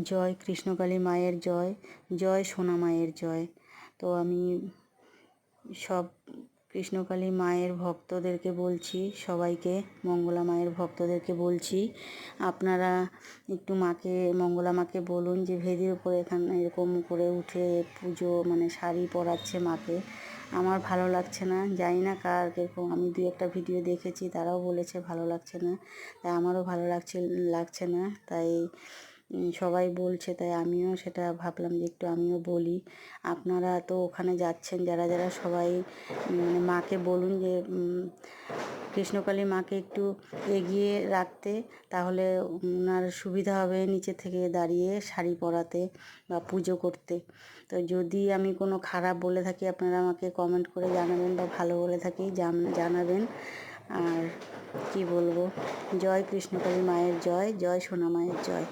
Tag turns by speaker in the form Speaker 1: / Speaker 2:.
Speaker 1: জয় কৃষ্ণকালী মায়ের জয়, জয় সোনা মায়ের জয়। তো আমি সব কৃষ্ণকালী মায়ের ভক্তদেরকে বলছি, সবাইকে মঙ্গলা মায়ের ভক্তদেরকে বলছি, আপনারা একটু মাকে, মঙ্গলা মাকে বলুন যে ভেদির উপরে এখানে এরকম করে উঠে পুজো মানে শাড়ি পরাচ্ছে মাকে। আমার ভালো লাগছে না, জানি না কার কীরকম, আমি দুই একটা ভিডিও দেখেছি, তারাও বলেছে ভালো লাগছে না, তাই আমারও ভালো লাগছে না, তাই সবাই বলছে, তাই আমিও সেটা ভাবলাম যে একটু আমিও বলি। আপনারা তো ওখানে যাচ্ছেন যারা যারা, সবাই মানে মাকে বলুন যে কৃষ্ণকালী মাকে একটু এগিয়ে রাখতে, তাহলে ওনার সুবিধা হবে নিচে থেকে দাঁড়িয়ে শাড়ি পরাতে বা পুজো করতে। তো যদি আমি কোনো খারাপ বলে থাকি আপনারা আমাকে কমেন্ট করে জানাবেন, বা ভালো বলে থাকি জানাবেন। আর কি বলবো, জয় কৃষ্ণকালী মায়ের জয়, জয় সোনা মায়ের জয়।